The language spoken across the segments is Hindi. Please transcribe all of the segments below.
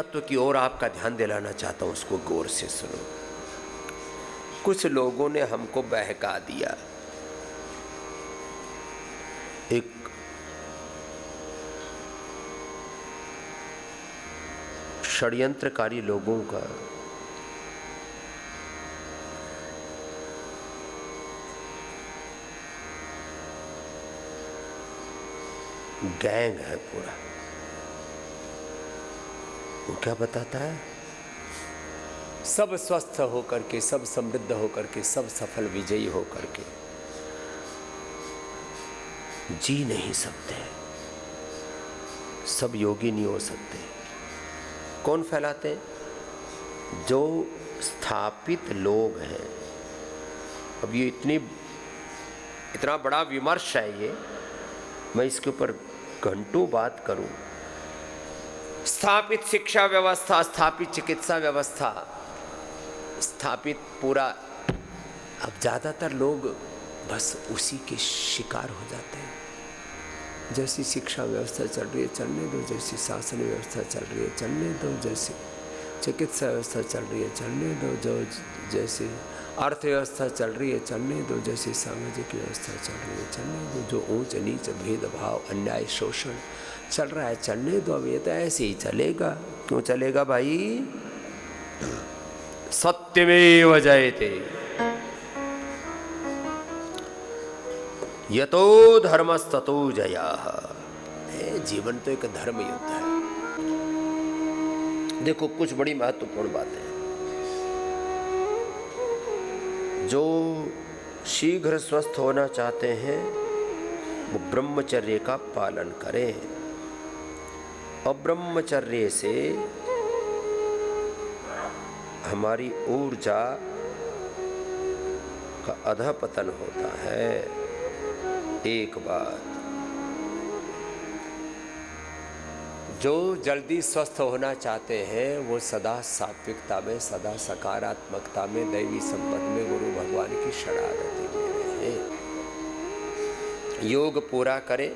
तत्व की ओर आपका ध्यान दिलाना चाहता हूं, उसको गौर से सुनो। कुछ लोगों ने हमको बहका दिया। एक षड्यंत्रकारी लोगों का गैंग है पूरा। वो क्या बताता है? सब स्वस्थ होकर के, सब समृद्ध होकर के, सब सफल विजयी होकर के जी नहीं सकते, सब योगी नहीं हो सकते। कौन फैलाते हैं? जो स्थापित लोग हैं। अब ये इतना बड़ा विमर्श है, ये मैं इसके ऊपर घंटों बात करूं। स्थापित शिक्षा व्यवस्था, स्थापित चिकित्सा व्यवस्था, स्थापित पूरा, अब ज़्यादातर लोग बस उसी के शिकार हो जाते हैं। जैसी शिक्षा व्यवस्था चल रही है चलने दो, जैसी शासन व्यवस्था चल रही है चलने दो, जैसी चिकित्सा व्यवस्था चल रही है चलने दो, जैसी अर्थव्यवस्था चल रही है चलने दो, जैसी सामाजिक व्यवस्था चल रही है चलने दो, जो ऊंच नीच भेदभाव अन्याय शोषण चल रहा है चलने दो। अब ये तो ऐसे ही चलेगा। क्यों चलेगा भाई? सत्यमेव जयते, यतो धर्मस्ततो जयः। जीवन तो एक धर्म युद्ध है। देखो, कुछ बड़ी महत्वपूर्ण बातें हैं। जो शीघ्र स्वस्थ होना चाहते हैं वो ब्रह्मचर्य का पालन करें। अब्रह्मचर्य से हमारी ऊर्जा का अधःपतन होता है। एक बात, जो जल्दी स्वस्थ होना चाहते हैं वो सदा सात्विकता में, सदा सकारात्मकता में, दैवी संपद में, गुरु भगवान की शरणागति में रहें। योग पूरा करें,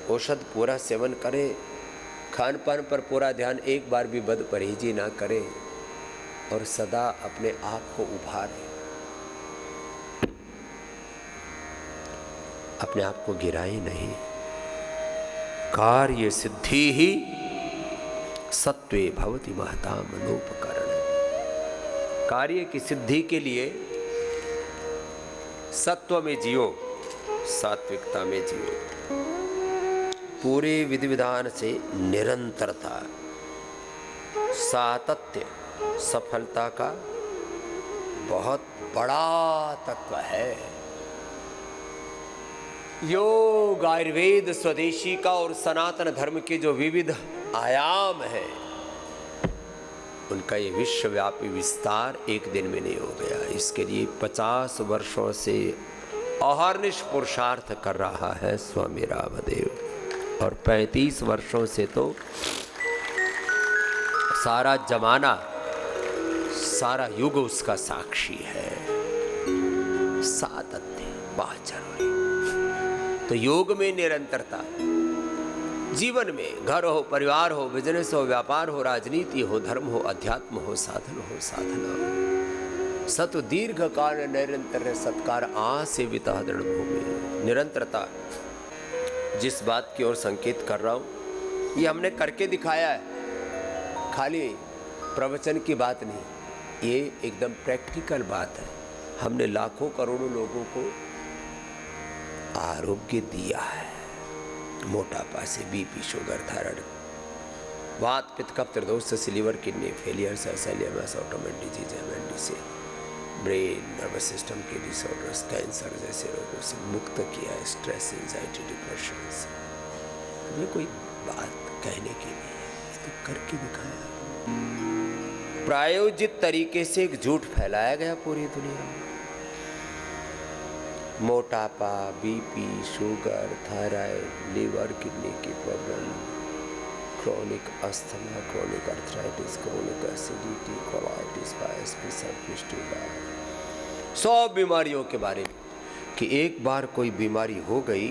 औषध पूरा सेवन करें, खान पान पर पूरा ध्यान, एक बार भी बद परहेजी ना करें और सदा अपने आप को उभारें, अपने आप को गिराएं नहीं। कार्य सिद्धि ही सत्वे भवति महता मनोपकरण। कार्य की सिद्धि के लिए सत्व में जियो, सात्विकता में जियो। पूरे विधि विधान से निरंतरता, सातत्य सफलता का बहुत बड़ा तत्व है। योग, आयुर्वेद, स्वदेशी का और सनातन धर्म के जो विविध आयाम है, उनका ये विश्वव्यापी विस्तार एक दिन में नहीं हो गया। इसके लिए 50 वर्षों से अहर्निश पुरुषार्थ कर रहा है स्वामी रामदेव, और 35 वर्षों से तो सारा जमाना, सारा युग उसका साक्षी है। सातत्य बहुत जरूरी। तो योग में निरंतरता, जीवन में घर हो, परिवार हो, बिजनेस हो, व्यापार हो, राजनीति हो, धर्म हो, अध्यात्म हो, साधना हो। सत दीर्घ काल निरंतर सत्कार आसेविता दृढ़ भूमि। निरंतरता, जिस बात की ओर संकेत कर रहा हूं, ये हमने करके दिखाया है, खाली प्रवचन की बात नहीं, ये एकदम प्रैक्टिकल बात है। हमने लाखों करोड़ों लोगों को आरोग्य दिया है। मोटापा से बीपी, शुगर, थायराइड, वात, पित्त, कफ, त्रिदोष, liver, kidney failures, SLMS, autoimmune disease, MNDC, brain, nervous system के डिसऑर्डर्स, कैंसर जैसे रोगों से मुक्त किया है। स्ट्रेस, एंजाइटी, डिप्रेशन से। हमें कोई बात कहने की नहीं है, तो करके दिखाया। प्रायोजित तरीके से एक झूठ फैलाया गया पूरी दुनिया में। मोटापा, BP, sugar, thyroid, liver, kidney की problem, chronic asthma, chronic arthritis, chronic acidity, colitis, fistula, 100 बीमारियों के बारे में कि एक बार कोई बीमारी हो गई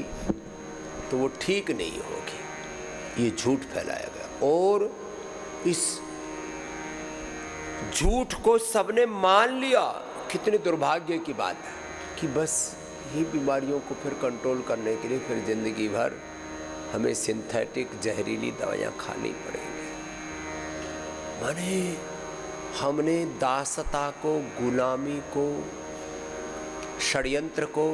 तो वो ठीक नहीं होगी, ये झूठ फैलाया गया। और इस झूठ को सबने मान लिया। कितने दुर्भाग्य की बात है कि बस ये बीमारियों को फिर कंट्रोल करने के लिए फिर जिंदगी भर हमें सिंथेटिक जहरीली दवाइयाँ खानी पड़ेंगी। माने हमने दासता को, गुलामी को, षड्यंत्र को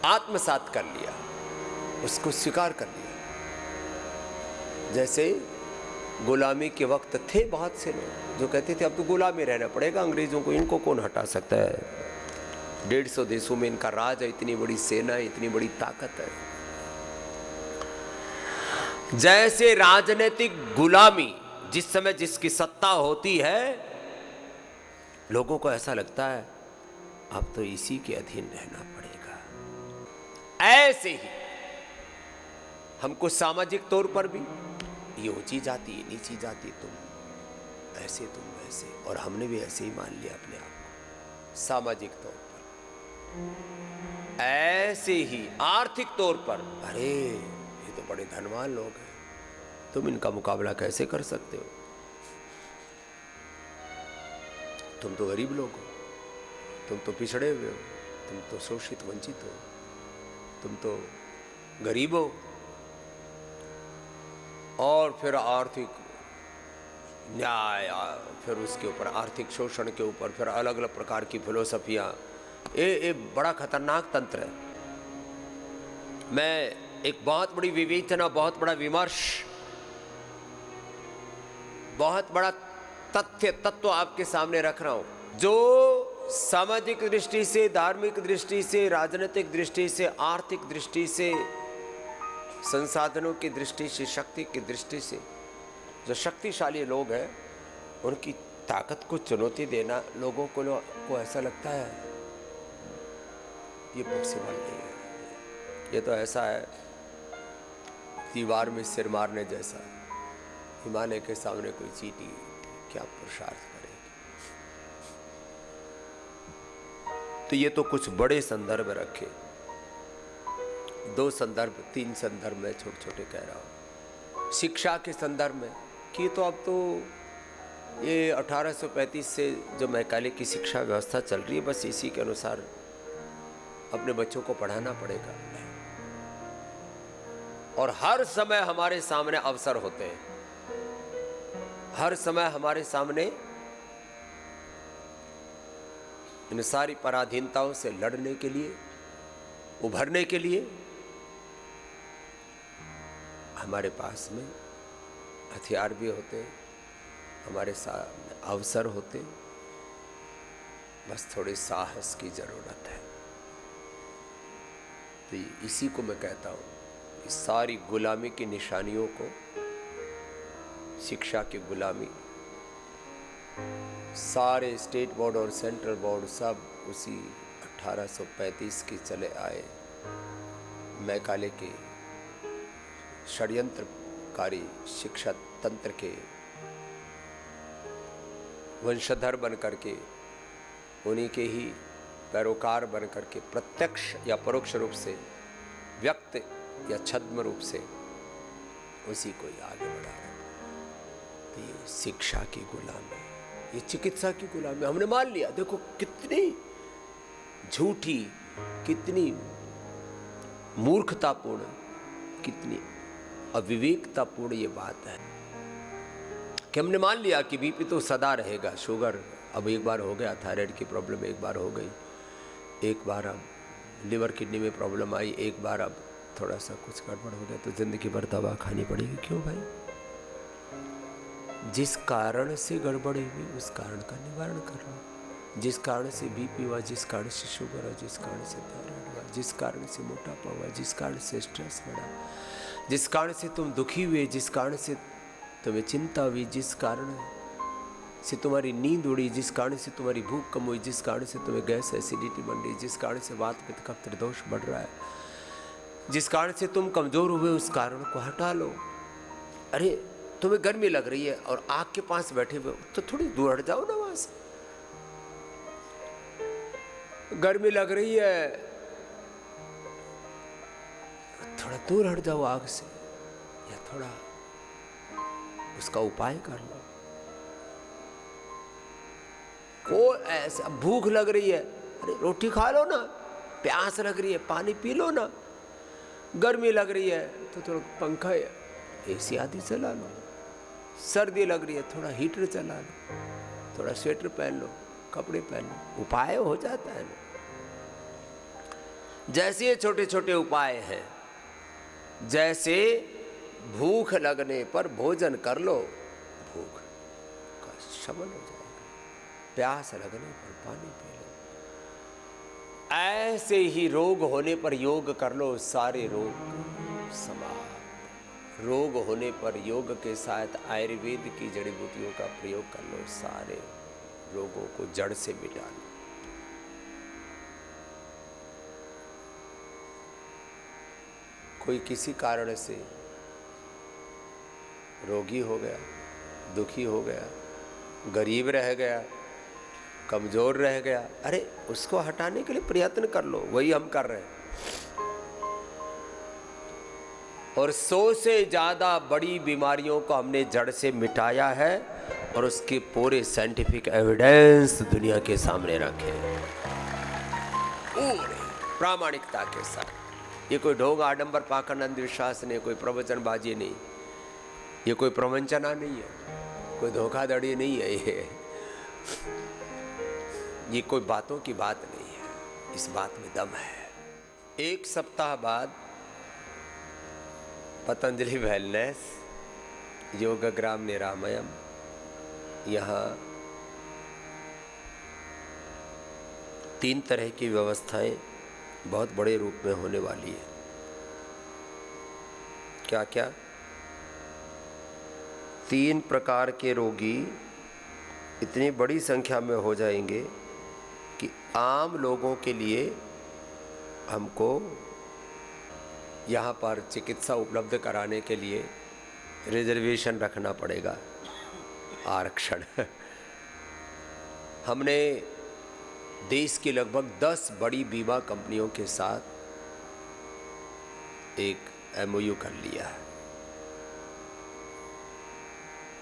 आत्मसात कर लिया, उसको स्वीकार कर लिया। जैसे गुलामी के वक्त थे बहुत से लोग जो कहते थे अब तो गुलामी रहना पड़ेगा अंग्रेजों को, इनको कौन हटा सकता है, 150 देशों में इनका राज है, इतनी बड़ी सेना है, इतनी बड़ी ताकत है। जैसे राजनीतिक गुलामी, जिस समय जिसकी सत्ता होती है लोगों को ऐसा लगता है अब तो इसी के अधीन रहना पड़ेगा। ऐसे ही हमको सामाजिक तौर पर भी ये ऊंची जाति, ये नीची जाति, तुम ऐसे तुम वैसे, और हमने भी ऐसे ही मान लिया अपने आप को सामाजिक तौर पर। ऐसे ही आर्थिक तौर पर, अरे ये तो बड़े धनवान लोग हैं, तुम इनका मुकाबला कैसे कर सकते हो, तुम तो गरीब लोग हो, तुम तो पिछड़े हुए हो, तुम तो शोषित वंचित हो, तुम तो गरीब हो। और फिर आर्थिक न्याय, फिर उसके ऊपर आर्थिक शोषण के ऊपर फिर अलग अलग प्रकार की फिलोसफियाँ। ये बड़ा खतरनाक तंत्र है। मैं एक बहुत बड़ी विवेचना, बहुत बड़ा विमर्श, बहुत बड़ा तत्व आपके सामने रख रहा हूं, जो सामाजिक दृष्टि से, धार्मिक दृष्टि से, राजनीतिक दृष्टि से, आर्थिक दृष्टि से, संसाधनों की दृष्टि से, शक्ति की दृष्टि से जो शक्तिशाली लोग हैं उनकी ताकत को चुनौती देना लोगों को ऐसा लगता है ये पॉसिबल नहीं है। ये तो ऐसा है दीवार में सिर मारने जैसा, हिमालय के सामने कोई चींटी क्या पुरुषार्थ करेगी। तो ये तो कुछ बड़े संदर्भ रखे, 2 संदर्भ, 3 संदर्भ में छोटे छोटे कह रहा हूँ। शिक्षा के संदर्भ में कि तो अब तो ये 1835 से जो मैकाले की शिक्षा व्यवस्था चल रही है, बस इसी के अनुसार अपने बच्चों को पढ़ाना पड़ेगा। और हर समय हमारे सामने अवसर होते हैं, हर समय हमारे सामने इन सारी पराधीनताओं से लड़ने के लिए, उभरने के लिए हमारे पास में हथियार भी होते हैं, हमारे सामने अवसर होते, बस थोड़े साहस की जरूरत है। तो इसी को मैं कहता हूँ, इस सारी गुलामी की निशानियों को, शिक्षा की गुलामी, सारे स्टेट बोर्ड और सेंट्रल बोर्ड सब उसी 1835 की चले आए मैकाले के षड्यंत्रकारी शिक्षा तंत्र के वंशधर बन करके, उन्हीं के ही पैरोकार बन करके प्रत्यक्ष या परोक्ष रूप से, व्यक्त या छद्म रूप से उसी को ही आगे बढ़ा रहे। तो ये शिक्षा की गुलामी, ये चिकित्सा की गुलामी हमने मान लिया। देखो कितनी झूठी, कितनी मूर्खतापूर्ण, कितनी अविवेकतापूर्ण ये बात है कि हमने मान लिया कि बीपी तो सदा रहेगा, शुगर अब एक बार हो गया, थायराइड की प्रॉब्लम एक बार हो गई, एक बार अब लिवर किडनी में प्रॉब्लम आई, एक बार अब थोड़ा सा कुछ गड़बड़ हो गया तो जिंदगी भर दवा खानी पड़ेगी। क्यों भाई? जिस कारण से गड़बड़ी हुई उस कारण का निवारण कर लो। जिस कारण से बीपी हुआ, जिस कारण से शुगर हुआ, जिस कारण से थायराइड हुआ, जिस कारण से मोटापा हुआ, जिस कारण से स्ट्रेस बढ़ा, जिस कारण से तुम दुखी हुए, जिस कारण से तुम्हें चिंता हुई, जिस कारण से तुम्हारी नींद उड़ी, जिस कारण से तुम्हारी भूख कम हुई, जिस कारण से तुम्हें गैस एसिडिटी बन रही, जिस कारण से वात पित्त कफ त्रिदोष बढ़ रहा है, जिस कारण से तुम कमजोर हुए, उस कारण को हटा लो। अरे तुम्हें गर्मी लग रही है और आग के पास बैठे हुए तो थोड़ी दूर हट जाओ ना वहां से। गर्मी लग रही है, थोड़ा दूर हट जाओ आग से, या थोड़ा उसका उपाय कर लो। कोई ऐसा भूख लग रही है, अरे रोटी खा लो ना, प्यास लग रही है पानी पी लो ना, गर्मी लग रही है तो थोड़ा पंखा एसी आदि चला लो, सर्दी लग रही है थोड़ा हीटर चला लो, थोड़ा स्वेटर पहन लो, कपड़े पहन लो, उपाय हो जाता है ना। जैसे ये छोटे छोटे उपाय हैं, जैसे भूख लगने पर भोजन कर लो, भूख का शमन हो जाएगा, प्यास लगने पर पानी पी लो, ऐसे ही रोग होने पर योग कर लो, सारे रोग समाप्त। रोग होने पर योग के साथ आयुर्वेद की जड़ी बूटियों का प्रयोग कर लो, सारे रोगों को जड़ से मिटा लो। कोई किसी कारण से रोगी हो गया, दुखी हो गया, गरीब रह गया, कमजोर रह गया, अरे उसको हटाने के लिए प्रयत्न कर लो, वही हम कर रहे हैं। और 100 से ज्यादा बड़ी बीमारियों को हमने जड़ से मिटाया है और उसके पूरे साइंटिफिक एविडेंस दुनिया के सामने रखे, पूरे प्रामाणिकता के साथ। ये कोई ढोंग आडंबर पाखंड अंधविश्वास नहीं, कोई प्रवचनबाजी नहीं, ये कोई प्रवंचना नहीं है, कोई धोखाधड़ी नहीं है, ये कोई बातों की बात नहीं है, इस बात में दम है। 1 सप्ताह बाद पतंजलि वेलनेस योगग्राम निरामयम, यहाँ 3 तरह की व्यवस्थाएं बहुत बड़े रूप में होने वाली है। क्या क्या? 3 प्रकार के रोगी इतनी बड़ी संख्या में हो जाएंगे कि आम लोगों के लिए हमको यहाँ पर चिकित्सा उपलब्ध कराने के लिए रिजर्वेशन रखना पड़ेगा, आरक्षण। हमने देश की लगभग 10 बड़ी बीमा कंपनियों के साथ एक MOU कर लिया है।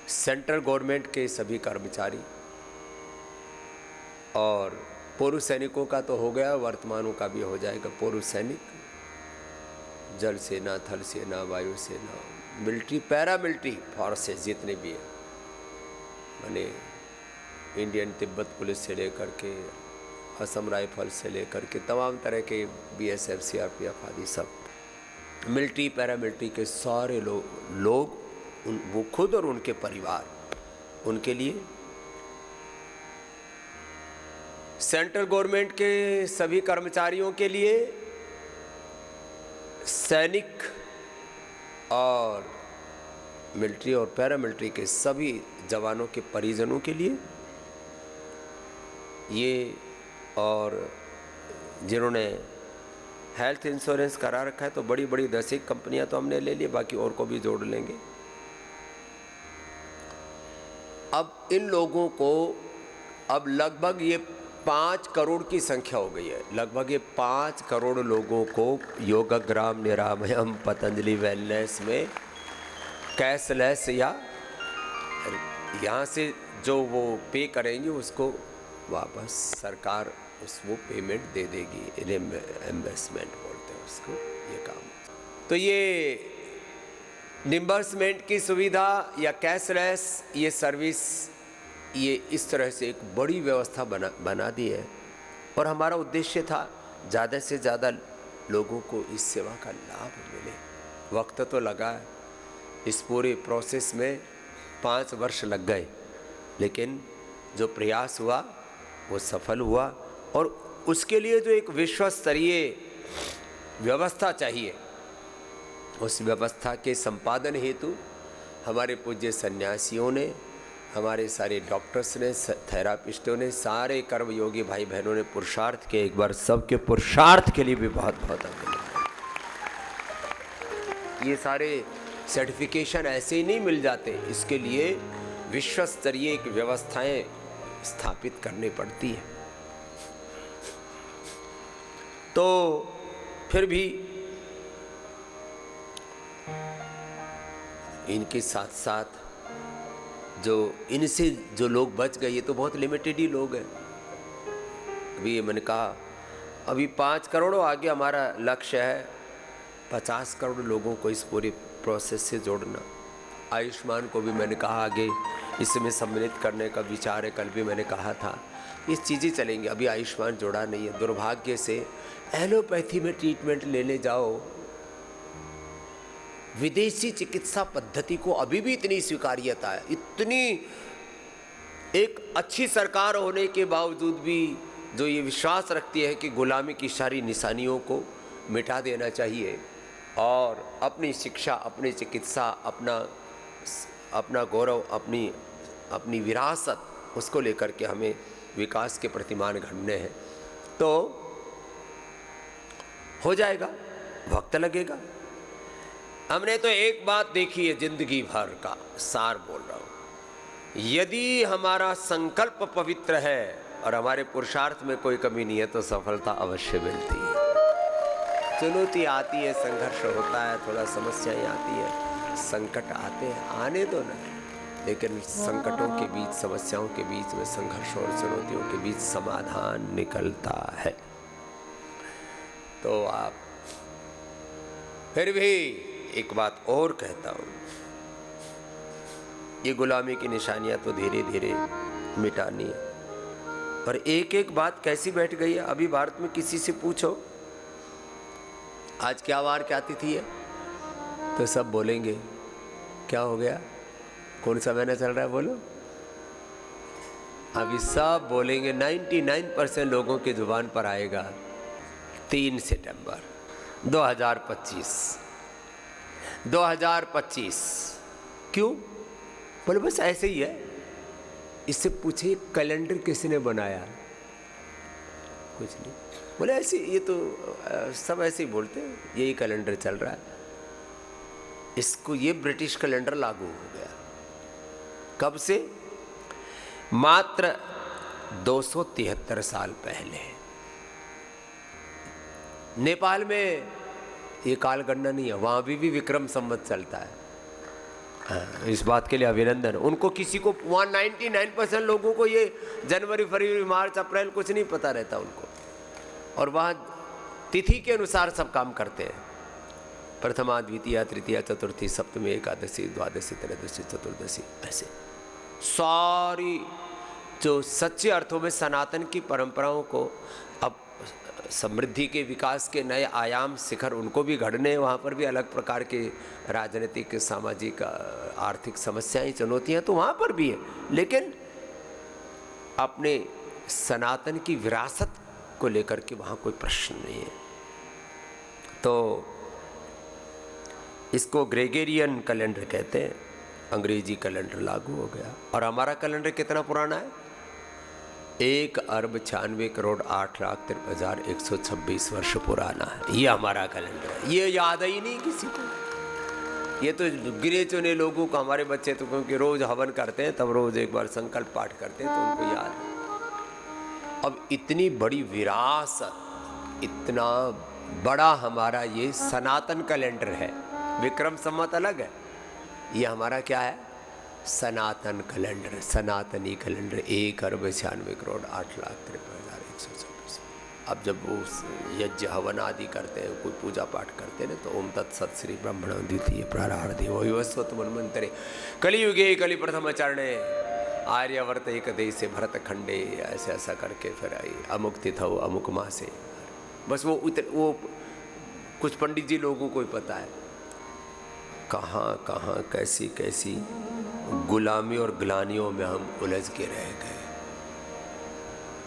सेंट्रल गवर्नमेंट के सभी कर्मचारी और पूर्व सैनिकों का तो हो गया, वर्तमानों का भी हो जाएगा। पूर्व सैनिक, जल सेना, थल सेना, वायु सेना, मिलिट्री, पैरामिलिट्री फोर्सेस जितने भी हैं, माने इंडियन तिब्बत पुलिस से लेकर के असम राइफल से लेकर के तमाम तरह के BSF, CRPF आदि सब मिलिट्री पैरामिलिट्री के सारे लोग वो खुद और उनके परिवार, उनके लिए सेंट्रल गवर्नमेंट के सभी कर्मचारियों के लिए, सैनिक और मिलिट्री और पैरामिलिट्री के सभी जवानों के परिजनों के लिए ये, और जिन्होंने हेल्थ इंश्योरेंस करा रखा है तो बड़ी बड़ी 10 कंपनियां तो हमने ले ली, बाकी और को भी जोड़ लेंगे। अब इन लोगों को अब लगभग ये 5 करोड़ की संख्या हो गई है, लगभग ये 5 करोड़ लोगों को योगग्राम निरामयम पतंजलि वेलनेस में कैशलेस या यहाँ से जो वो पे करेंगे उसको वापस सरकार वो पेमेंट दे देगी, रिएम्बर्समेंट बोलते हैं उसको, ये काम। तो ये रिएम्बर्समेंट की सुविधा या कैशलेस ये सर्विस, ये इस तरह से एक बड़ी व्यवस्था बना दी है। और हमारा उद्देश्य था ज़्यादा से ज़्यादा लोगों को इस सेवा का लाभ मिले। वक्त तो लगा है, इस पूरे प्रोसेस में 5 वर्ष लग गए, लेकिन जो प्रयास हुआ वो सफल हुआ। और उसके लिए जो एक विश्व स्तरीय व्यवस्था चाहिए, उस व्यवस्था के संपादन हेतु हमारे पूज्य सन्यासियों ने, हमारे सारे डॉक्टर्स ने, थेरापिस्टों ने, सारे कर्मयोगी भाई बहनों ने पुरुषार्थ के, एक बार सबके पुरुषार्थ के लिए भी बहुत बहुत धन्यवाद। ये सारे सर्टिफिकेशन ऐसे ही नहीं मिल जाते, इसके लिए विश्व स्तरीय एक व्यवस्थाएं स्थापित करनी पड़ती है। तो फिर भी इनके साथ साथ जो इनसे जो लोग बच गए, ये तो बहुत लिमिटेड ही लोग हैं। अभी मैंने कहा अभी 5 करोड़ आगे हमारा लक्ष्य है 50 करोड़ लोगों को इस पूरे प्रोसेस से जोड़ना। आयुष्मान को भी मैंने कहा आगे इसमें सम्मिलित करने का विचार है, कल भी मैंने कहा था। ये चीज़ें चलेंगी, अभी आयुष्मान जोड़ा नहीं है। दुर्भाग्य से एलोपैथी में ट्रीटमेंट लेने जाओ, विदेशी चिकित्सा पद्धति को अभी भी इतनी स्वीकार्यता है, इतनी एक अच्छी सरकार होने के बावजूद भी जो ये विश्वास रखती है कि गुलामी की सारी निशानियों को मिटा देना चाहिए और अपनी शिक्षा, अपनी चिकित्सा, अपना गौरव, अपनी विरासत, उसको लेकर के हमें विकास के प्रतिमान गढ़ने हैं, तो हो जाएगा, वक्त लगेगा। हमने तो एक बात देखी है जिंदगी भर का सार बोल रहा हूं, यदि हमारा संकल्प पवित्र है और हमारे पुरुषार्थ में कोई कमी नहीं है तो सफलता अवश्य मिलती है। चुनौती आती है, संघर्ष होता है, थोड़ा समस्याएं आती है, संकट आते हैं, आने दो ना, लेकिन संकटों के बीच, समस्याओं के बीच में, संघर्ष और चुनौतियों के बीच समाधान निकलता है। तो आप फिर भी एक बात और कहता हूं, ये गुलामी की निशानियां तो धीरे धीरे मिटानी है। और एक एक बात कैसी बैठ गई है, अभी भारत में किसी से पूछो आज क्या वार क्या तिथि है, तो सब बोलेंगे क्या हो गया, कौन सा महीना चल रहा है, बोलो। अभी सब बोलेंगे, 99% लोगों के जुबान पर आएगा 3 सितंबर 2025। 2025 क्यों? बोले बस ऐसे ही है। इससे पूछे कैलेंडर किसने बनाया? कुछ नहीं, बोले ऐसे, ये तो सब ऐसे ही बोलते हैं, यही कैलेंडर चल रहा है। इसको ये ब्रिटिश कैलेंडर लागू हो गया कब से? मात्र 273 साल पहले। नेपाल में ये काल गणना नहीं है, वहां भी विक्रम संवत चलता है। इस बात के लिए अभिनंदन। उनको किसी को वहाँ 99% लोगों को ये जनवरी, फरवरी, मार्च, अप्रैल कुछ नहीं पता रहता उनको, और वहाँ तिथि के अनुसार सब काम करते हैं। प्रथमा, द्वितीया, तृतीया, चतुर्थी, सप्तमी, एकादशी, द्वादशी, त्रयोदशी, चतुर्दशी, ऐसे सारी जो सच्चे अर्थों में सनातन की परंपराओं को अब समृद्धि के विकास के नए आयाम, शिखर उनको भी गढ़ने, वहाँ पर भी अलग प्रकार के राजनीतिक, सामाजिक, आर्थिक समस्याएं, चुनौतियाँ तो वहाँ पर भी है, लेकिन अपने सनातन की विरासत को लेकर के वहाँ कोई प्रश्न नहीं है। तो इसको ग्रेगोरियन कैलेंडर कहते हैं, अंग्रेजी कैलेंडर लागू हो गया। और हमारा कैलेंडर कितना पुराना है? 1,96,08,53,126 वर्ष पुराना है ये हमारा कैलेंडर है। ये याद ही नहीं किसी को, ये तो गिने चुने लोगों को। हमारे बच्चे तो क्योंकि रोज हवन करते हैं, तब रोज एक बार संकल्प पाठ करते हैं तो उनको याद है। अब इतनी बड़ी विरासत, इतना बड़ा हमारा ये सनातन कैलेंडर है। विक्रम संवत अलग है, ये हमारा क्या है? सनातन कैलेंडर, सनातनी कैलेंडर। 1,96,08,53,126। अब जब वो यज्ञ हवन आदि करते हैं, कोई पूजा पाठ करते हैं तो ओम तत्सत श्री ब्रह्मण द्वितीय प्रारंभ वैवस्वत मन्वंतरे कलियुगे कलि प्रथम चरणे आर्यवर्त एक देशे भरत खंडे, ऐसे ऐसा करके फिर आई अमुक तिथौ अमुक माह से। बस वो कुछ पंडित जी लोगों को ही पता है, कहाँ कहाँ कैसी कैसी गुलामी और ग्लानियों में हम उलझ के रह गए।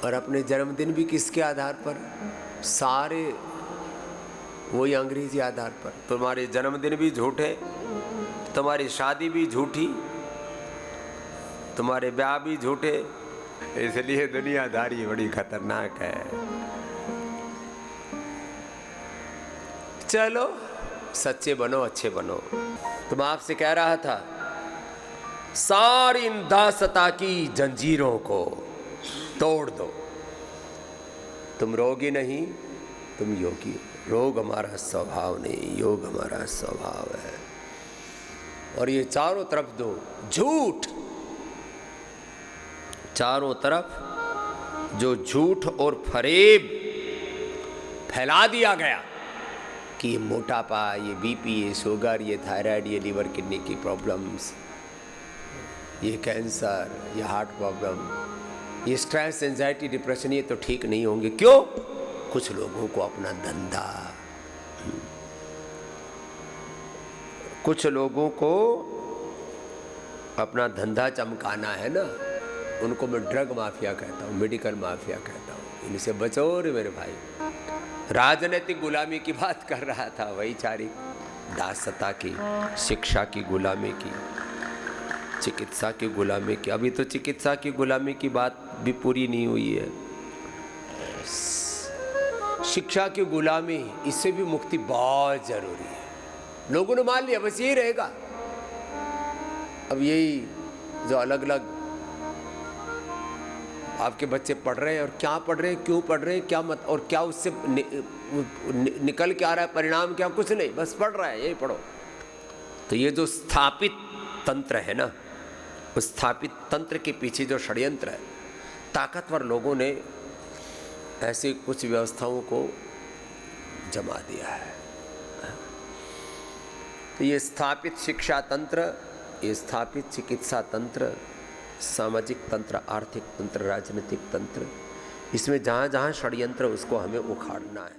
और अपने जन्मदिन भी किसके आधार पर? सारे वही अंग्रेजी आधार पर। तुम्हारे जन्मदिन भी झूठे, तुम्हारी शादी भी झूठी, तुम्हारे ब्याह भी झूठे। इसलिए दुनियादारी बड़ी खतरनाक है। चलो सच्चे बनो, अच्छे बनो। तो मैं आपसे कह रहा था, सारी इन दासता की जंजीरों को तोड़ दो। तुम रोगी नहीं, तुम योगी हो। रोग हमारा स्वभाव नहीं, योग हमारा स्वभाव है। और ये चारों तरफ दो झूठ, चारों तरफ जो झूठ और फरेब फैला दिया गया कि ये मोटापा, ये बीपी, ये शुगर, ये थायराइड, ये लीवर किडनी की प्रॉब्लम्स, ये कैंसर, ये हार्ट प्रॉब्लम, ये स्ट्रेस, एंजाइटी, डिप्रेशन, ये तो ठीक नहीं होंगे। क्यों? कुछ लोगों को अपना धंधा, कुछ लोगों को अपना धंधा चमकाना है ना, उनको मैं ड्रग माफिया कहता हूँ, मेडिकल माफिया कहता हूँ। इनसे बचो रे मेरे भाई। राजनीतिक गुलामी की बात कर रहा था, वैचारिक दासता की, शिक्षा की गुलामी की, चिकित्सा की गुलामी की। अभी तो चिकित्सा की गुलामी की बात भी पूरी नहीं हुई है। शिक्षा की गुलामी, इससे भी मुक्ति बहुत जरूरी है। लोगों ने मान लिया बस यही रहेगा। अब यही जो अलग अलग आपके बच्चे पढ़ रहे हैं, और क्या पढ़ रहे हैं, क्यों पढ़ रहे हैं, क्या मत, और क्या उससे निकल के आ रहा है परिणाम, क्या? कुछ नहीं, बस पढ़ रहा है, यही पढ़ो। तो ये जो स्थापित तंत्र है ना, उस स्थापित तंत्र के पीछे जो षड्यंत्र है, ताकतवर लोगों ने ऐसी कुछ व्यवस्थाओं को जमा दिया है। तो ये स्थापित शिक्षा तंत्र, ये स्थापित चिकित्सा तंत्र, सामाजिक तंत्र, आर्थिक तंत्र, राजनीतिक तंत्र, इसमें जहाँ जहाँ षड्यंत्र, उसको हमें उखाड़ना है।